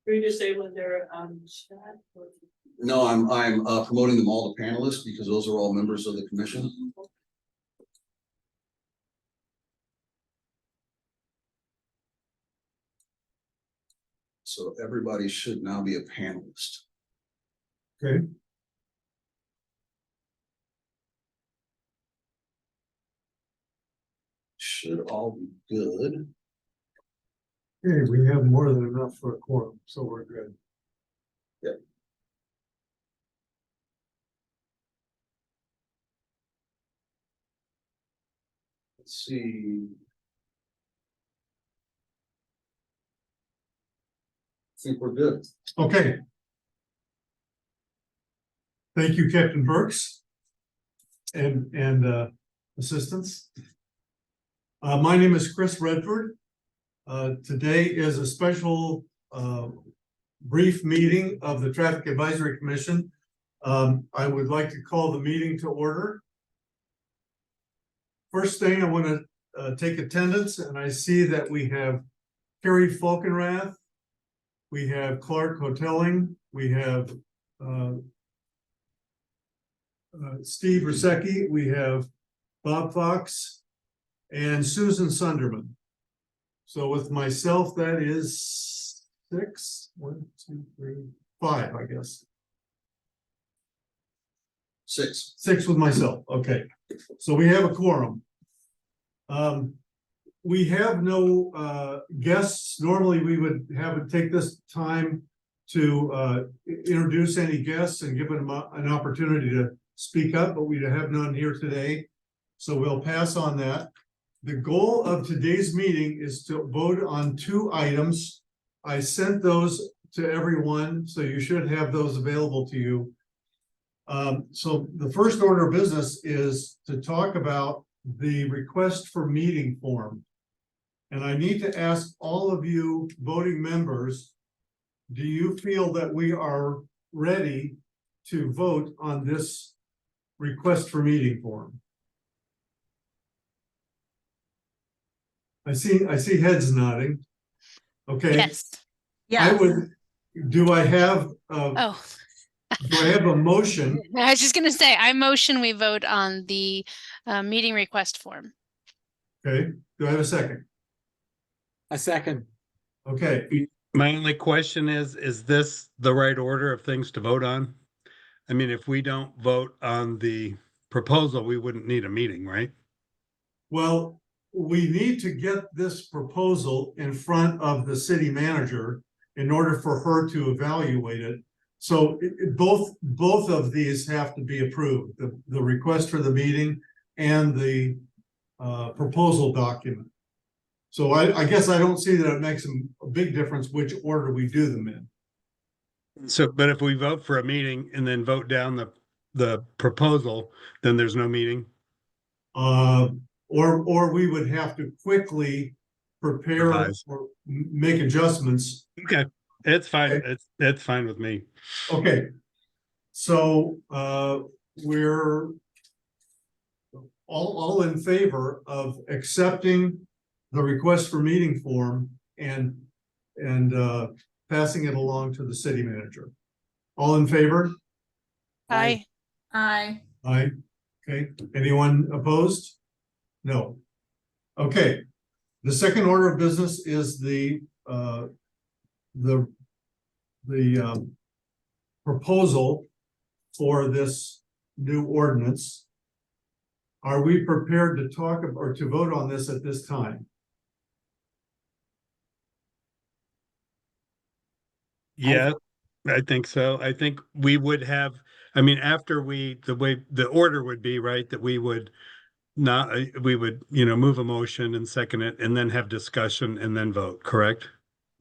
Can you just say when they're chat? No, I'm promoting them all to panelists because those are all members of the commission. So everybody should now be a panelist. Okay. Should all be good. Okay, we have more than enough for a quorum, so we're good. Yep. Let's see. I think we're good. Okay. Thank you, Captain Burks. And assistants. My name is Chris Redford. Today is a special brief meeting of the Traffic Advisory Commission. I would like to call the meeting to order. First thing, I want to take attendance, and I see that we have Carrie Falkenrath, we have Clark Hotelling, we have Steve Rusecki, we have Bob Fox, and Susan Sunderman. So with myself, that is 6, 1, 2, 3, 5, I guess. 6. 6 with myself, okay. So we have a quorum. We have no guests. Normally, we would take this time to introduce any guests and give them an opportunity to speak up, but we have none here today. So we'll pass on that. The goal of today's meeting is to vote on 2 items. I sent those to everyone, so you should have those available to you. So the first order of business is to talk about the request for meeting form. And I need to ask all of you voting members, do you feel that we are ready to vote on this request for meeting form? I see heads nodding. Okay. Yes. I would, do I have Oh, do I have a motion? I was just gonna say, I motion we vote on the meeting request form. Okay, do I have a second? A second. Okay, My only question is this the right order of things to vote on? I mean, if we don't vote on the proposal, we wouldn't need a meeting, right? well, we need to get this proposal in front of the city manager in order for her to evaluate it. So both of these have to be approved, the request for the meeting and the proposal document. So I guess I don't see that it makes a big difference which order we do them in. So, but if we vote for a meeting and then vote down the proposal, then there's no meeting? Or we would have to quickly prepare Revise. or make adjustments. Okay, it's fine. Okay. It's fine with me. Okay. So we're all in favor of accepting the request for meeting form and passing it along to the city manager. All in favor? Aye. Aye. Aye. Okay, anyone opposed? No. Okay, the second order of business is the proposal for this new ordinance. Are we prepared to talk or to vote on this at this time? Yeah, I think so. I think we would have, I mean, after the way the order would be, right, that we would not, we would, move a motion and second it and then have discussion and then vote, correct?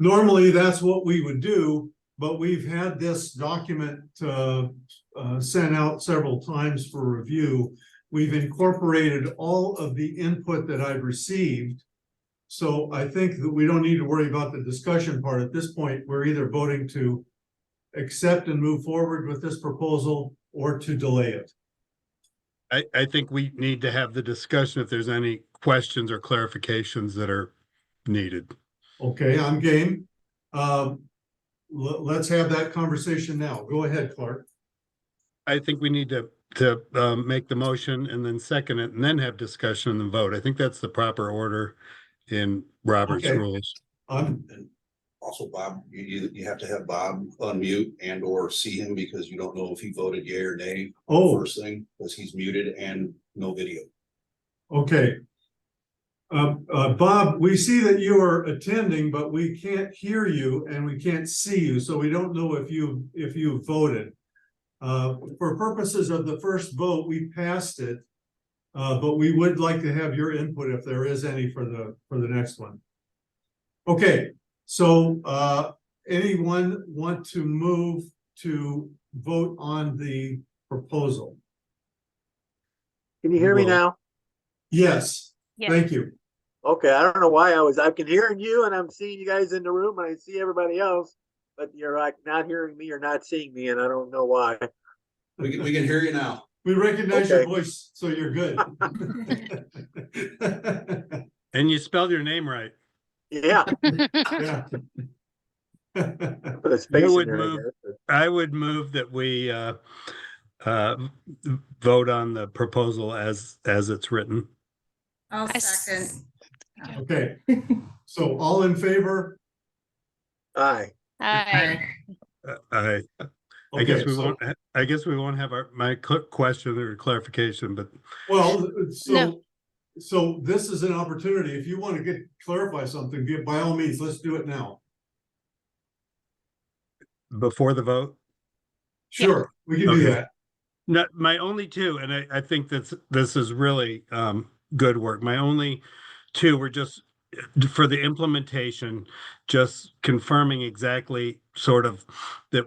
Normally, that's what we would do, but we've had this document sent out several times for review. We've incorporated all of the input that I've received. So I think that we don't need to worry about the discussion part. At this point, we're either voting to accept and move forward with this proposal or to delay it. I think we need to have the discussion if there's any questions or clarifications that are needed. Okay, I'm game. Let's have that conversation now. Go ahead, Clark. I think we need to make the motion and then second it and then have discussion and then vote. I think that's the proper order in Robert's Okay. rules. And also, Bob, you have to have Bob unmute and or see him because you don't know if he voted yea or nay. Oh. First thing, because he's muted and no video. Okay. Bob, we see that you are attending, but we can't hear you and we can't see you, so we don't know if you voted. For purposes of the first vote, we passed it. But we would like to have your input if there is any for the next one. Okay, so anyone want to move to vote on the proposal? Can you hear me Well, now? Yes, Yeah. thank you. Okay, I don't know why I can hear you and I'm seeing you guys in the room and I see everybody else, but you're like not hearing me or not seeing me and I don't know why. We can hear you now. We recognize your Okay. voice, so you're good. And you spelled your name right. Yeah, Yeah. put a space in would there, I move- guess. I would move that we vote on the proposal as it's written. I'll I s- second. Okay, so all in favor? Aye. Aye. I guess Okay, we so- won't. I guess we won't have my question or clarification, but Well, No. so this is an opportunity. If you want to clarify something, by all means, let's do it now. before the vote. Sure, we can do Okay. that. No, my only two, and I think this is really good work. My only two were just for the implementation, just confirming exactly sort of that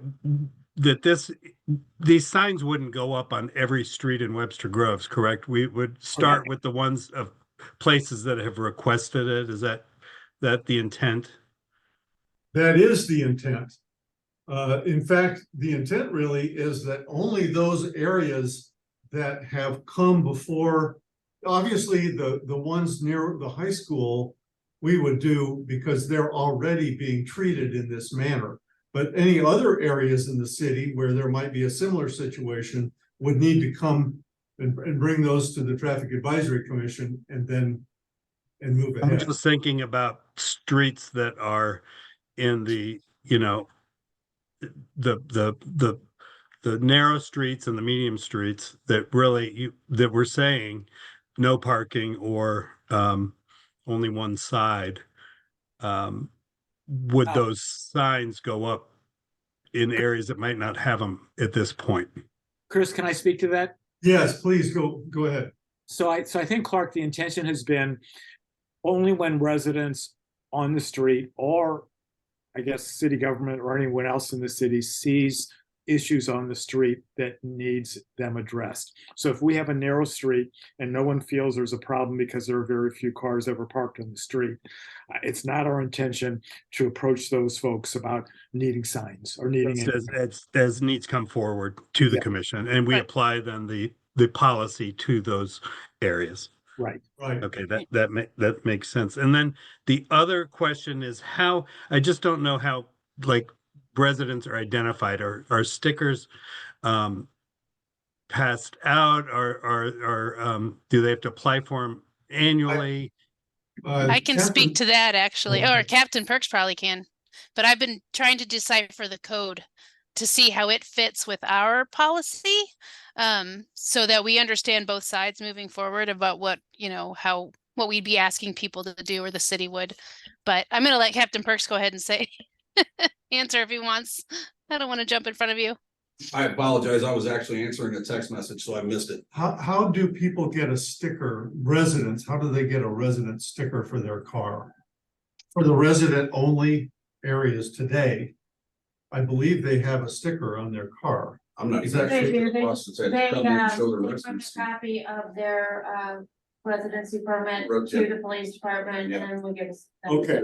these signs wouldn't go up on every street in Webster Groves, correct? We would start with the ones of places that have requested it. Is that the intent? That is the intent. In fact, the intent really is that only those areas that have come before, obviously, the ones near the high school, we would do because they're already being treated in this manner. But any other areas in the city where there might be a similar situation would need to come and bring those to the Traffic Advisory Commission and move I'm ahead. just thinking about streets that are in the, the narrow streets and the medium streets that really that we're saying no parking or only one side. Would those signs go up in areas that might not have them at this point? Chris, can I speak to that? Yes, please go ahead. So I think, Clark, the intention has been only when residents on the street or I guess city government or anyone else in the city sees issues on the street that needs them addressed. So if we have a narrow street and no one feels there's a problem because there are very few cars ever parked on the street, it's not our intention to approach those folks about needing signs or needing As needs come forward to the Yeah. commission, and we Right. apply then the policy to those areas. right. Right. Okay, that makes sense. And then the other question is how, I just don't know how, like, residents are identified. Are stickers passed out, or do they have to apply for them annually? I can speak to that actually, Okay. or Captain Perks probably can. But I've been trying to decipher the code to see how it fits with our policy, so that we understand both sides moving forward about what we'd be asking people to do or the city would. But I'm going to let Captain Perks go ahead and say, answer if he wants. I don't want to jump in front of you. I apologize. I was actually answering a text message, so I missed it. How do people get a sticker, residents, how do they get a resident sticker for their car? For the resident only areas today, I believe they have a sticker on their car. I'm not Is even that- sure They the do, they- process had to They, come in and show the they bring a residency. copy of their, residency permit Road to trip. the police department, Yeah. and then we give us. Okay.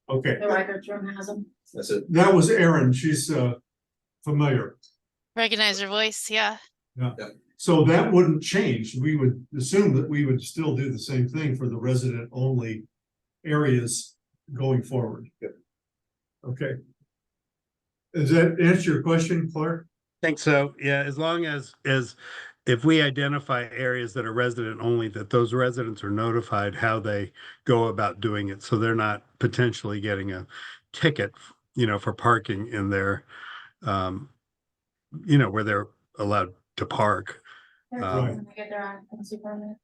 Okay, The records room has them. That's it. that was Erin. She's familiar. Recognize your voice, yeah. So that wouldn't change. We would assume that we would still do the same thing for the resident only areas going forward. Yep. Okay. Does that answer your question, Clark? Think so, yeah, as long as if we identify areas that are resident only, that those residents are notified how they go about doing it, so they're not potentially getting a ticket, for parking in their, where they're allowed to park. They're Right. when they get their occupancy permit.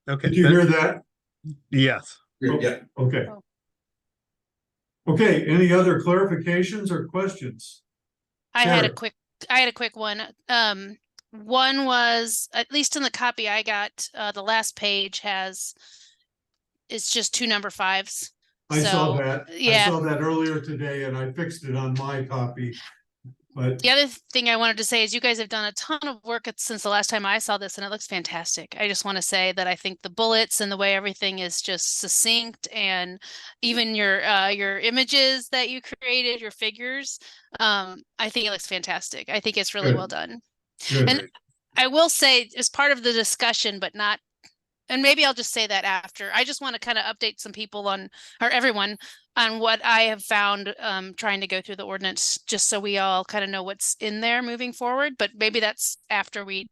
Okay. Did you hear that? Yes. Yeah, Okay. Oh. Okay, any other clarifications or questions? I had a Sarah. quick one. One was, at least in the copy I got, the last page it's just 2 number 5s. I saw So, that. I yeah. saw that earlier today and I fixed it on my copy. But The other thing I wanted to say is you guys have done a ton of work since the last time I saw this, and it looks fantastic. I just want to say that I think the bullets and the way everything is just succinct, and even your images that you created, your figures, I think it looks fantastic. I think it's really Good. well done. good. And I will say, as part of the discussion, but not, and maybe I'll just say that after. I just want to kind of update some people or everyone on what I have found trying to go through the ordinance, just so we all kind of know what's in there moving forward. But maybe that's after we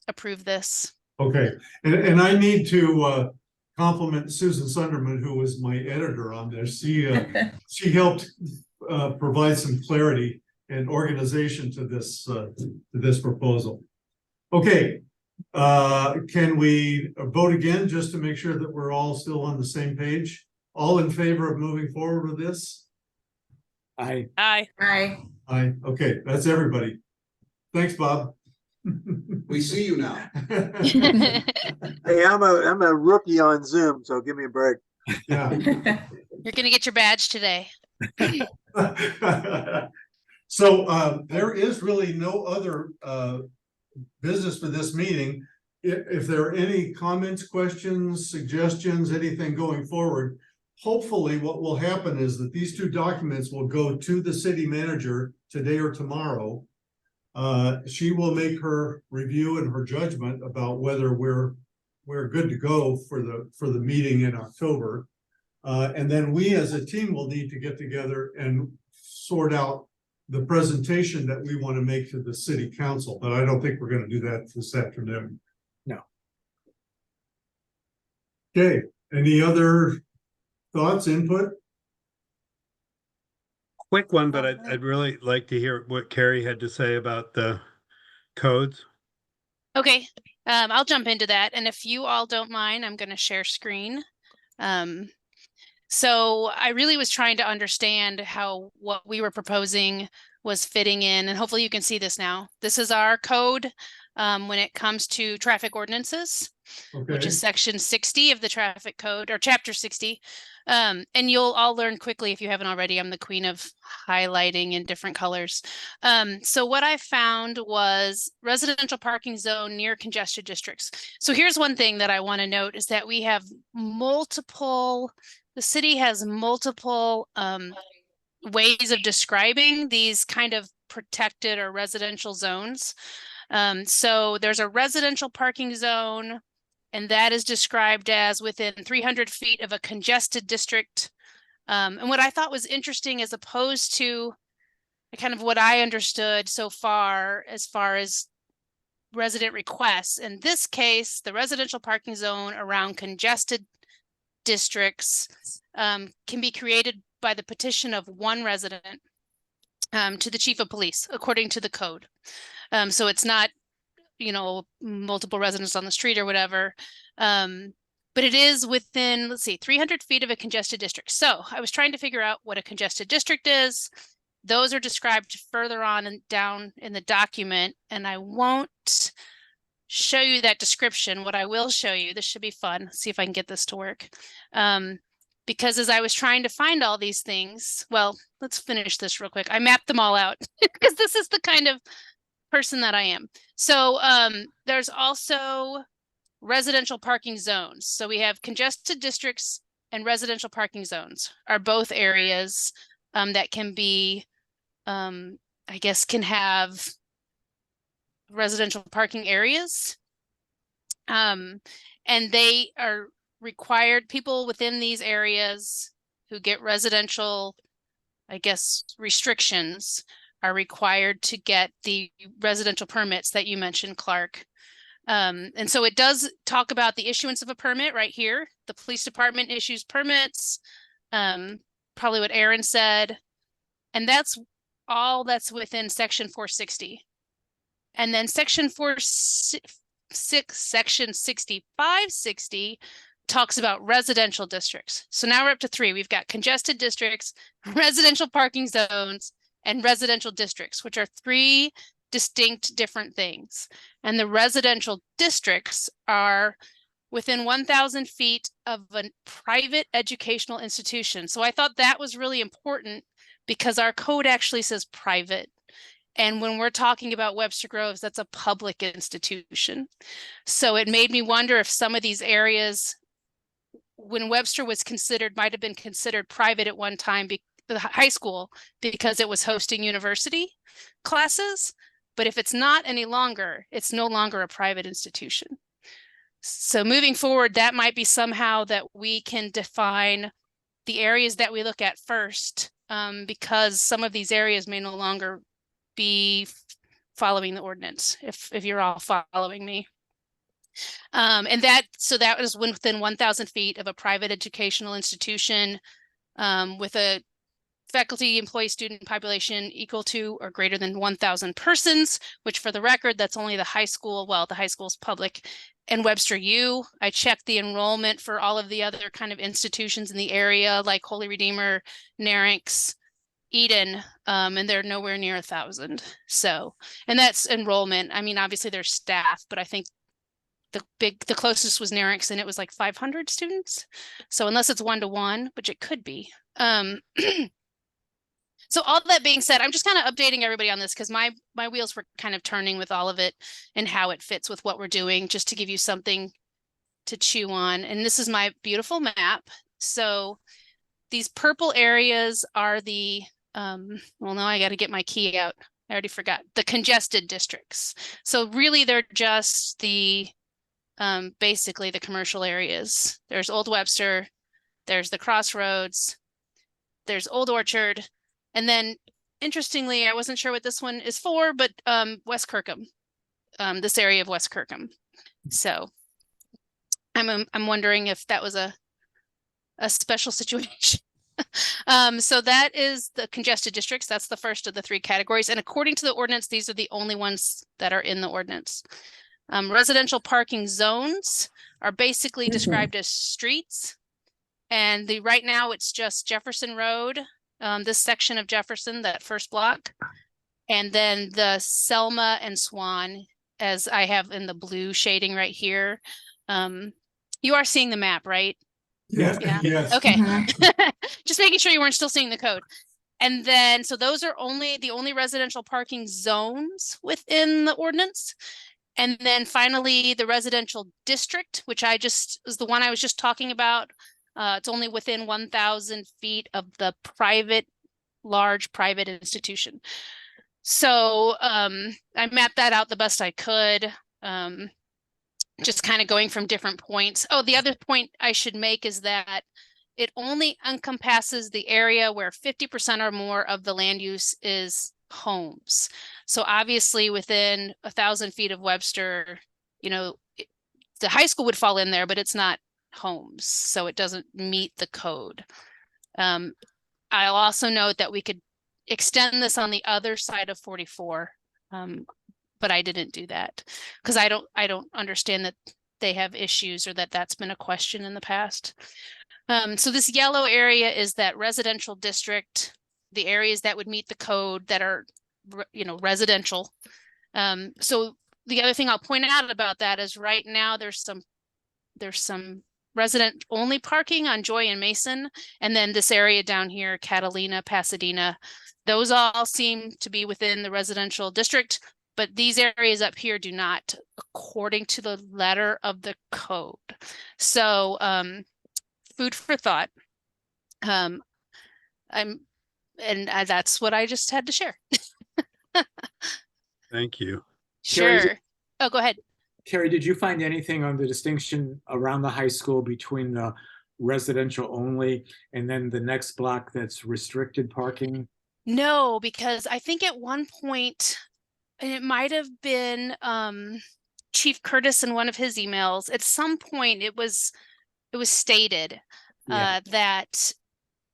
approve this. Okay, and I need to compliment Susan Sunderman, who was my editor on this. She helped provide some clarity and organization to this proposal. Okay, can we vote again just to make sure that we're all still on the same page? All in favor of moving forward with this? Aye. Aye. Aye. Aye, okay, that's everybody. Thanks, Bob. we see you now. Hey, I'm a rookie on Zoom, so give me a break. Yeah. You're gonna get your badge today. So there is really no other business for this meeting. If there are any comments, questions, suggestions, anything going forward, hopefully what will happen is that these 2 documents will go to the city manager today or tomorrow. She will make her review and her judgment about whether we're good to go for the meeting in October. And then we as a team will need to get together and sort out the presentation that we want to make to the city council, but I don't think we're going to do that this afternoon. No. Okay, any other thoughts, input? Quick one, but I'd really like to hear what Carrie had to say about the codes. Okay, I'll jump into that. And if you all don't mind, I'm going to share screen. So I really was trying to understand how what we were proposing was fitting in, and hopefully you can see this now. This is our code when it comes to traffic ordinances, which Okay, is section 60 of the traffic code, or chapter 60. And you'll all learn quickly if you haven't already. I'm the queen of highlighting in different colors. So what I found was residential parking zone near congested districts. So here's one thing that I want to note is that we have the city has multiple ways of describing these kind of protected or residential zones. So there's a residential parking zone, and that is described as within 300 feet of a congested district. And what I thought was interesting, as opposed to kind of what I understood so far as resident requests, in this case, the residential parking zone around congested districts can be created by the petition of one resident to the chief of police, according to the code. So it's not, multiple residents on the street or whatever. But it is within, let's see, 300 feet of a congested district. So I was trying to figure out what a congested district is. Those are described further on and down in the document, and I won't show you that description. What I will show you, this should be fun. See if I can get this to work. because as I was trying to find all these things, well, let's finish this real quick. I mapped them all out because this is the kind of person that I am. So there's also residential parking zones. So we have congested districts and residential parking zones are both areas that can be, I guess, can have residential parking areas. And they are required, people within these areas who get residential, I guess, restrictions are required to get the residential permits that you mentioned, Clark. And so it does talk about the issuance of a permit right here. The police department issues permits, probably what Aaron said. And that's all that's within section 460. And then section 6560 talks about residential districts. So now we're up to 3. We've got congested districts, residential parking zones, and residential districts, which are 3 distinct different things. And the residential districts are within 1,000 feet of a private educational institution. So I thought that was really important because our code actually says private. And when we're talking about Webster Groves, that's a public institution. So it made me wonder if some of these areas, when Webster was considered, might have been considered private at one time, the high school, because it was hosting university classes. But if it's not any longer, it's no longer a private institution. So moving forward, that might be somehow that we can define the areas that we look at first, because some of these areas may no longer be following the ordinance, if you're all following me. And that was within 1,000 feet of a private educational institution with a faculty, employee, student population equal to or greater than 1,000 persons, which for the record, that's only the high school. Well, the high school is public. And Webster U, I checked the enrollment for all of the other kind of institutions in the area, like Holy Redeemer, Narix, Eden, and they're nowhere near 1,000. So, and that's enrollment. I mean, obviously there's staff, but I think the closest was Narix, and it was like 500 students. So unless it's 1-to-1, which it could be. So all that being said, I'm just kind of updating everybody on this because my wheels were kind of turning with all of it and how it fits with what we're doing, just to give you something to chew on. And this is my beautiful map. So these purple areas are the, well, now I got to get my key out. I already forgot. The congested districts. So really they're just the, basically the commercial areas. There's Old Webster, there's the Crossroads, there's Old Orchard, and then interestingly, I wasn't sure what this one is for, but West Kirkham, this area of West Kirkham. So I'm wondering if that was a special situation. So that is the congested districts. That's the first of the 3 categories. And according to the ordinance, these are the only ones that are in the ordinance. Residential parking zones are basically described as streets. And right now it's just Jefferson Road, this section of Jefferson, that first block. And then the Selma and Swan, as I have in the blue shading right here. You are seeing the map, right? Yeah. Yeah. Yes. Okay. Just making sure you weren't still seeing the code. And then, so those are the only residential parking zones within the ordinance. And then finally, the residential district, which is the one I was just talking about. It's only within 1,000 feet of the large private institution. So I mapped that out the best I could. Just kind of going from different points. Oh, the other point I should make is that it only encompasses the area where 50% or more of the land use is homes. So obviously within 1,000 feet of Webster, the high school would fall in there, but it's not homes. So it doesn't meet the code. I'll also note that we could extend this on the other side of 44. But I didn't do that because I don't understand that they have issues or that that's been a question in the past. So this yellow area is that residential district, the areas that would meet the code that are, residential. So the other thing I'll point out about that is right now there's some resident only parking on Joy and Mason. And then this area down here, Catalina, Pasadena, those all seem to be within the residential district, but these areas up here do not, according to the letter of the code. So, food for thought. That's what I just had to share. Thank you. Carrie, Sure. Oh, go ahead. Carrie, did you find anything on the distinction around the high school between the residential only and then the next block that's restricted parking? No, because I think at one point, and it might have been Chief Curtis in one of his emails, at some point it was stated Yeah. that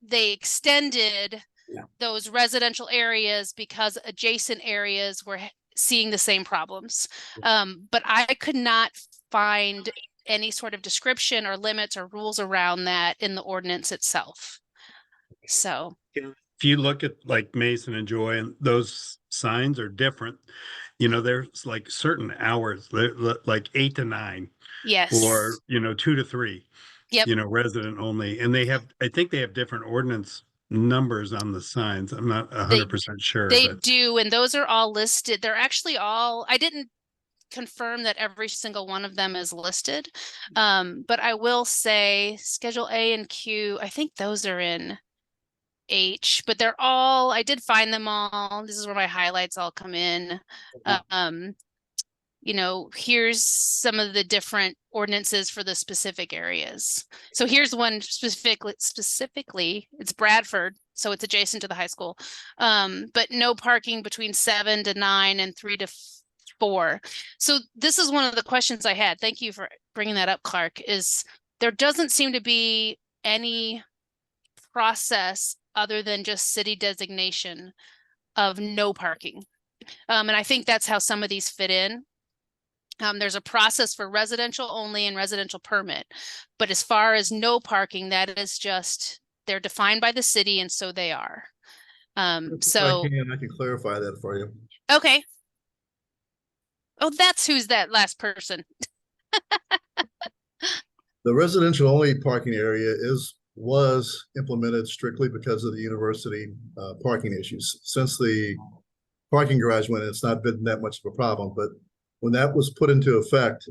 they extended Yeah. those residential areas because adjacent areas were seeing the same problems. But I could not find any sort of description or limits or rules around that in the ordinance itself. So, If you look at like Mason and Joy, and those signs are different, you know, there's like certain hours, like 8 to 9, yes. or, you know, 2 to 3. Yep. You know, resident only, and I think they have different ordinance numbers on the signs. I'm not 100% sure. They but do, and those are all listed. They're actually all, I didn't confirm that every single one of them is listed. But I will say Schedule A and Q, I think those are in H, but they're all, I did find them all. This is where my highlights all come in. You know, here's some of the different ordinances for the specific areas. So here's one specifically, it's Bradford, so it's adjacent to the high school. But no parking between 7 to 9 and 3 to 4. So this is one of the questions I had. Thank you for bringing that up, Clark, is there doesn't seem to be any process other than just city designation of no parking. And I think that's how some of these fit in. There's a process for residential only and residential permit, but as far as no parking, that is just, they're defined by the city and so they are. So, I can clarify that for you. okay. Oh, that's who's that last person. The residential only parking area was implemented strictly because of the university parking issues. Since the parking garage went in, it's not been that much of a problem, but when that was put into effect,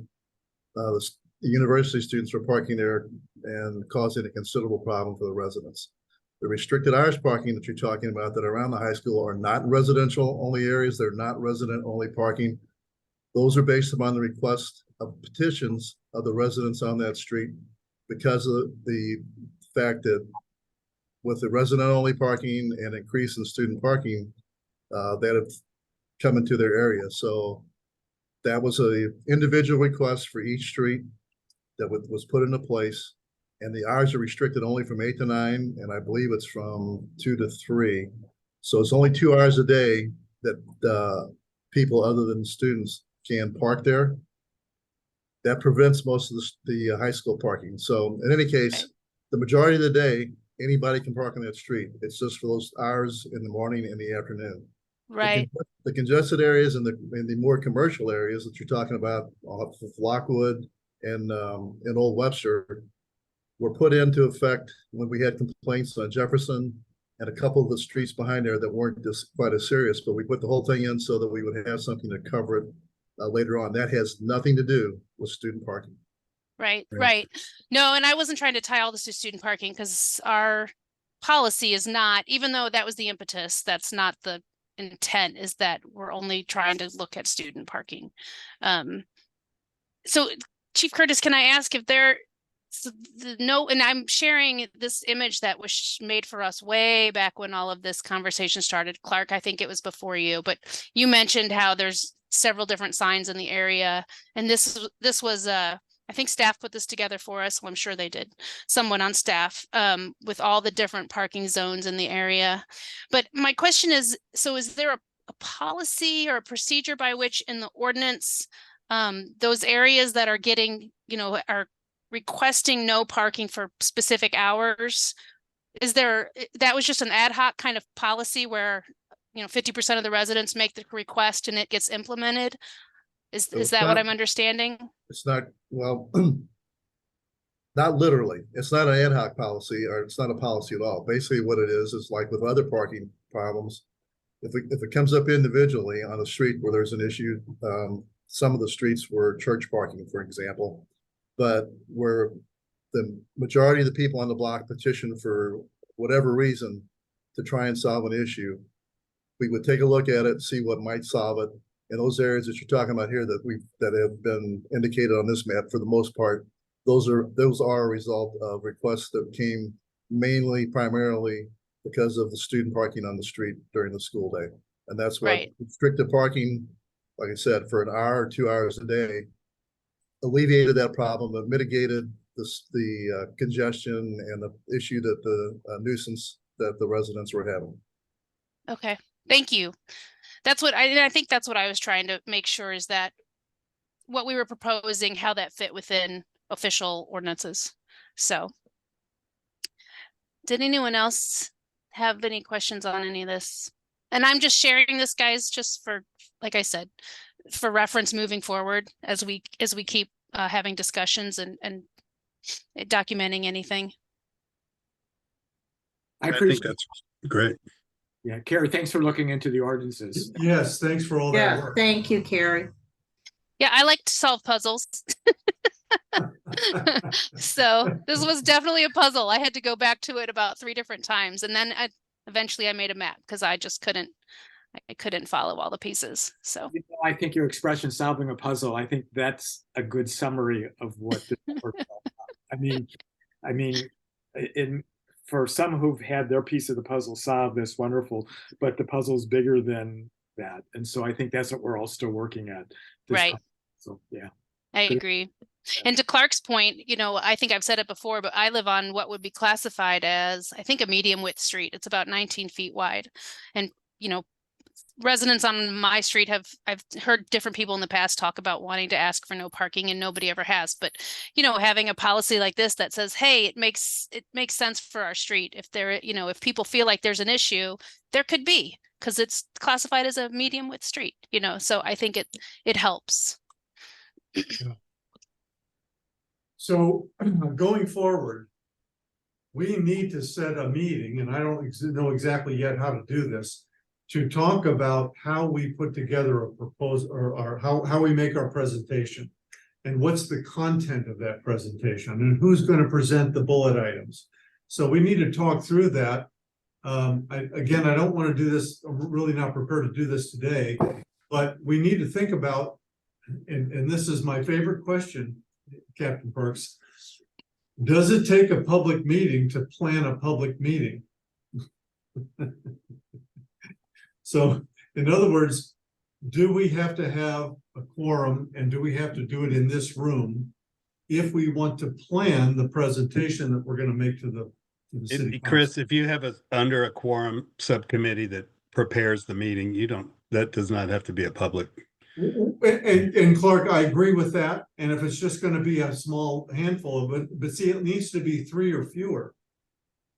the university students were parking there and causing a considerable problem for the residents. The restricted hours parking that you're talking about that are around the high school are not residential only areas. They're not resident only parking. Those are based upon the request of petitions of the residents on that street because of the fact that with the resident only parking and increase in student parking, that have come into their area. So that was a individual request for each street that was put into place, and the hours are restricted only from 8 to 9, and I believe it's from 2 to 3. So it's only 2 hours a day that people other than students can park there. That prevents most of the high school parking. So in any case, the majority of the day, anybody can park on that street. It's just for those hours in the morning and the afternoon. Right. The congested areas and the more commercial areas that you're talking about off of Lockwood and Old Webster were put into effect when we had complaints on Jefferson and a couple of the streets behind there that weren't just quite as serious, but we put the whole thing in so that we would have something to cover it later on. That has nothing to do with student parking. Right, right. No, and I wasn't trying to tie all this to student parking because our policy is not, even though that was the impetus, that's not the intent, is that we're only trying to look at student parking. So Chief Curtis, can I ask if and I'm sharing this image that was made for us way back when all of this conversation started. Clark, I think it was before you, but you mentioned how there's several different signs in the area. And this was, I think staff put this together for us. Well, I'm sure they did. Someone on staff with all the different parking zones in the area. But my question is, so is there a policy or a procedure by which in the ordinance, those areas that are getting, are requesting no parking for specific hours? That was just an ad hoc kind of policy where, 50% of the residents make the request and it gets implemented? Is that what I'm understanding? It's not, well, Not literally. It's not an ad hoc policy, or it's not a policy at all. Basically, what it is like with other parking problems. If it comes up individually on a street where there's an issue, some of the streets were church parking, for example, but where the majority of the people on the block petition for whatever reason to try and solve an issue, we would take a look at it, see what might solve it. In those areas that you're talking about here that have been indicated on this map, for the most part, those are a result of requests that came primarily because of the student parking on the street during the school day. And that's what Right. restricted parking, like I said, for an hour or 2 hours a day, alleviated that problem, but mitigated the congestion and the issue that the nuisance that the residents were having. Okay, thank you. That's what I think that's what I was trying to make sure is that what we were proposing, how that fit within official ordinances. So did anyone else have any questions on any of this? And I'm just sharing this, guys, just for, like I said, for reference moving forward as we keep having discussions and documenting anything. I I think appreciate, that's great. yeah, Carrie, thanks for looking into the ordinances. Yes, thanks for all that Yeah, work. thank you, Carrie. Yeah, I like to solve puzzles. So this was definitely a puzzle. I had to go back to it about 3 different times, and then eventually I made a map because I just couldn't follow all the pieces. So You know, I think your expression solving a puzzle, I think that's a good summary of what this work is all about. I mean, for some who've had their piece of the puzzle solved, that's wonderful, but the puzzle's bigger than that. And so I think that's what we're all still working at. Right. So, yeah. I Good. agree. And to Clark's point, you know, I think I've said it before, but I live on what would be classified as, I think, a medium width street. It's about 19 feet wide. And, you know, residents on my street I've heard different people in the past talk about wanting to ask for no parking, and nobody ever has. But, you know, having a policy like this that says, hey, it makes sense for our street. If there, you know, if people feel like there's an issue, there could be, because it's classified as a medium width street, you know, so I think it helps. So going forward, we need to set a meeting, and I don't know exactly yet how to do this, to talk about how we put together a proposal, or how we make our presentation. And what's the content of that presentation, and who's going to present the bullet items. So we need to talk through that. Again, I don't want to do this, I'm really not prepared to do this today, but we need to think about, and this is my favorite question, Captain Parks. Does it take a public meeting to plan a public meeting? So, in other words, do we have to have a quorum, and do we have to do it in this room if we want to plan the presentation that we're going to make to the city Chris, council? if you have under a quorum subcommittee that prepares the meeting, that does not have to be a public. And Clark, I agree with that. And if it's just going to be a small handful of it, but see, it needs to be 3 or fewer.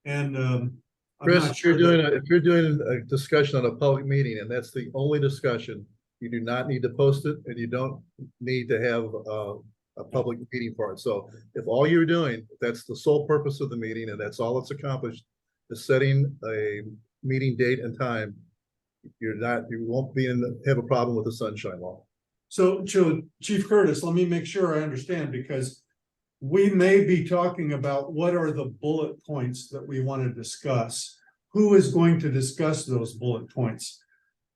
And I'm Chris, not if sure you're doing a discussion on a public meeting and that's the only discussion, you do not need to post it, and you don't need to have a public meeting for it. So if all you're doing, that's the sole purpose of the meeting, and that's all it's accomplished, is setting a meeting date and time, you won't have a problem with the sunshine law. So Chief Curtis, let me make sure I understand, because we may be talking about what are the bullet points that we want to discuss. Who is going to discuss those bullet points?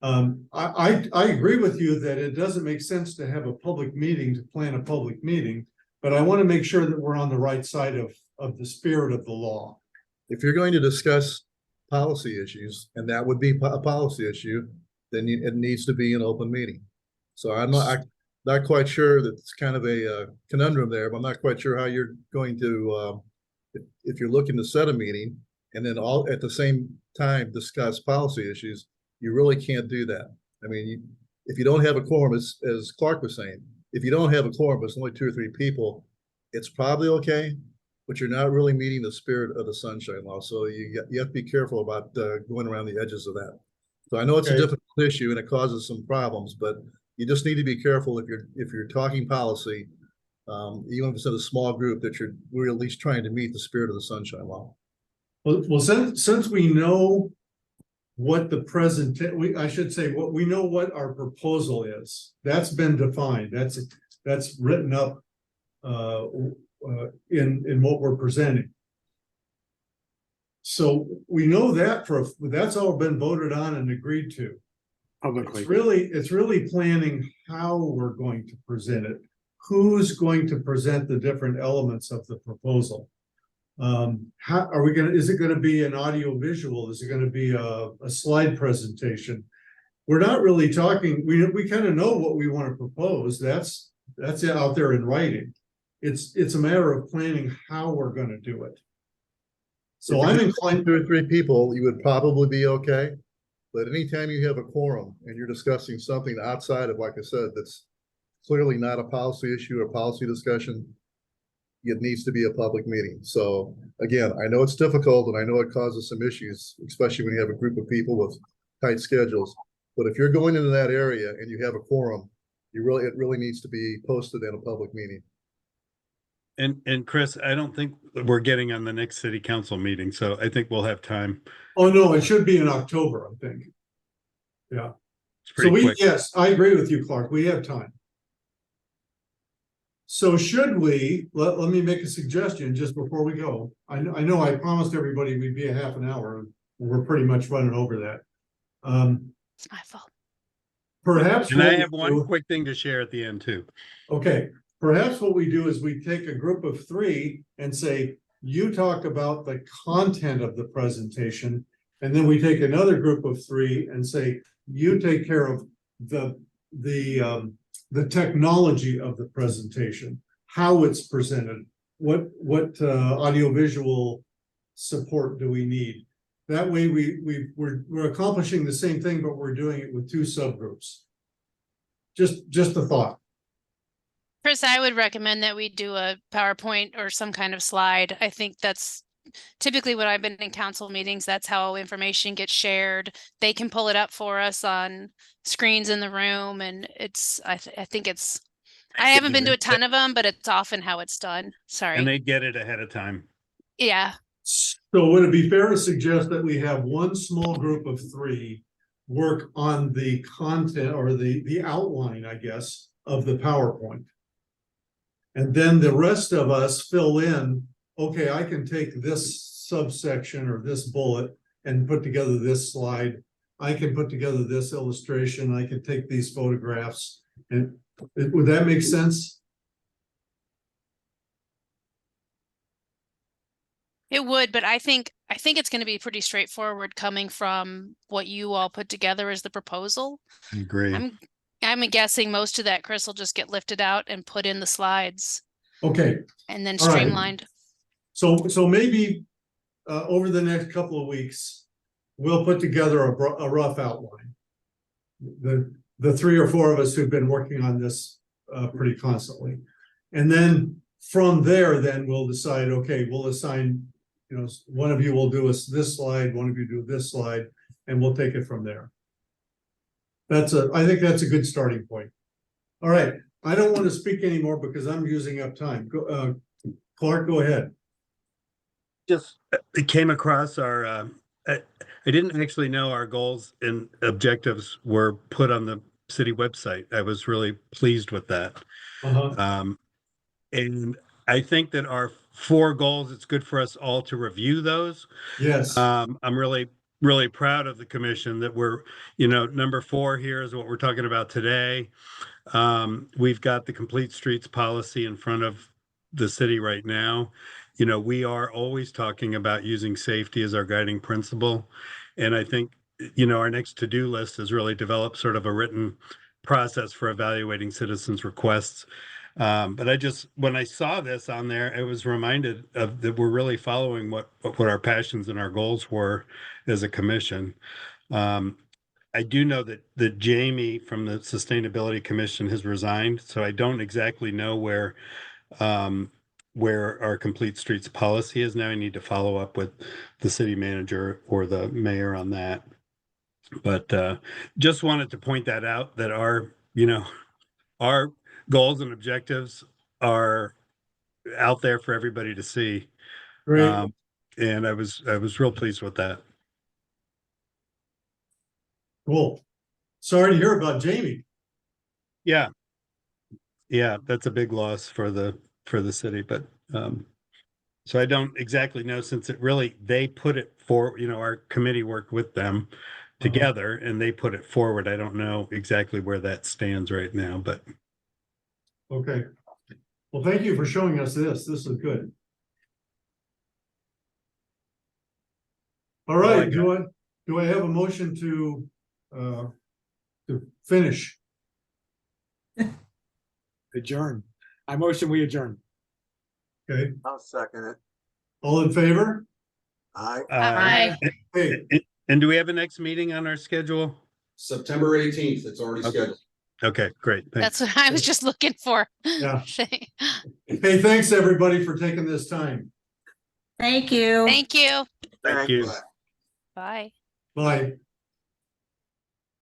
I agree with you that it doesn't make sense to have a public meeting to plan a public meeting, but I want to make sure that we're on the right side of the spirit of the law. If you're going to discuss policy issues, and that would be a policy issue, then it needs to be an open meeting. So I'm not quite sure, that's kind of a conundrum there, but I'm not quite sure how you're going to, if you're looking to set a meeting and then all at the same time discuss policy issues, you really can't do that. I mean, if you don't have a quorum, as Clark was saying, if you don't have a quorum, it's only 2 or 3 people, it's probably okay, but you're not really meeting the spirit of the sunshine law. So you have to be careful about going around the edges of that. So I know it's a difficult issue and it causes some problems, but you just need to be careful if you're talking policy, Even if it's in a small group, that we're at least trying to meet the spirit of the Sunshine Law. Well, since we know what the I should say, what we know what our proposal is, that's been defined, that's written up in what we're presenting. So we know that that's all been voted on and agreed to. Publicly. It's really planning how we're going to present it, who's going to present the different elements of the proposal. How are we is it gonna be an audio visual? Is it gonna be a slide presentation? We're not really talking, we kind of know what we want to propose. That's out there in writing. It's a matter of planning how we're gonna do it. So I'm inclined. 2 or 3 people, you would probably be okay. But anytime you have a quorum and you're discussing something outside of, like I said, that's clearly not a policy issue or policy discussion, it needs to be a public meeting. So again, I know it's difficult and I know it causes some issues, especially when you have a group of people with tight schedules. But if you're going into that area and you have a quorum, it really needs to be posted in a public meeting. And Chris, I don't think we're getting on the next city council meeting, so I think we'll have time. Oh, no, it should be in October, I think. Yeah. It's pretty quick. Yes, I agree with you, Clark. We have time. So should we, let me make a suggestion just before we go. I know I promised everybody we'd be a half an hour, and we're pretty much running over that. It's my fault. Perhaps. And I have one quick thing to share at the end too. Okay, perhaps what we do is we take a group of 3 and say, you talk about the content of the presentation, and then we take another group of 3 and say, you take care of the technology of the presentation, how it's presented, what audiovisual support do we need. That way we're accomplishing the same thing, but we're doing it with 2 subgroups. Just a thought. Chris, I would recommend that we do a PowerPoint or some kind of slide. I think that's typically when I've been in council meetings, that's how information gets shared. They can pull it up for us on screens in the room, and I haven't been to a ton of them, but it's often how it's done. Sorry. And they get it ahead of time. Yeah. So would it be fair to suggest that we have one small group of 3 work on the content or the outline, I guess, of the PowerPoint? And then the rest of us fill in, okay, I can take this subsection or this bullet and put together this slide. I can put together this illustration. I can take these photographs. And would that make sense? It would, but I think it's going to be pretty straightforward coming from what you all put together as the proposal. I agree. I'm guessing most of that, Chris, will just get lifted out and put in the slides. Okay. And then All right. streamlined. So maybe over the next couple of weeks, we'll put together a rough outline. The 3 or 4 of us who've been working on this pretty constantly. And then from there, then we'll decide, okay, we'll assign, one of you will do this slide, one of you do this slide, and we'll take it from there. I think that's a good starting point. All right, I don't want to speak anymore because I'm using up time. Clark, go ahead. Just it came across our I didn't actually know our goals and objectives were put on the city website. I was really pleased with that. And I think that our 4 goals, it's good for us all to review those. Yes. I'm really proud of the commission that we're, number 4 here is what we're talking about today. We've got the complete streets policy in front of the city right now. We are always talking about using safety as our guiding principle. And I think, our next to-do list is really develop sort of a written process for evaluating citizens' requests. But when I saw this on there, I was reminded of that we're really following what our passions and our goals were as a commission. I do know that Jamie from the Sustainability Commission has resigned, so I don't exactly know where our complete streets policy is now. I need to follow up with the city manager or the mayor on that. But just wanted to point that out, that our goals and objectives are out there for everybody to see. Great. And I was real pleased with that. Cool. Sorry to hear about Jamie. Yeah. Yeah, that's a big loss for the city, but so I don't exactly know, since they put it for, our committee worked with them together and they put it forward. I don't know exactly where that stands right now, but Okay. Well, thank you for showing us this. This is good. All right, do I have a motion to finish? Adjourn. I motion we adjourn. Okay, I'll second it. all in favor? Aye. Hey, and do we have a next meeting on our schedule? September 18th, it's already Okay. scheduled. Okay, great. Thanks. That's what I was just looking for. Yeah. Hey, thanks everybody for taking this time. Thank you. Thank you. Thank you. Bye. Bye. Bye.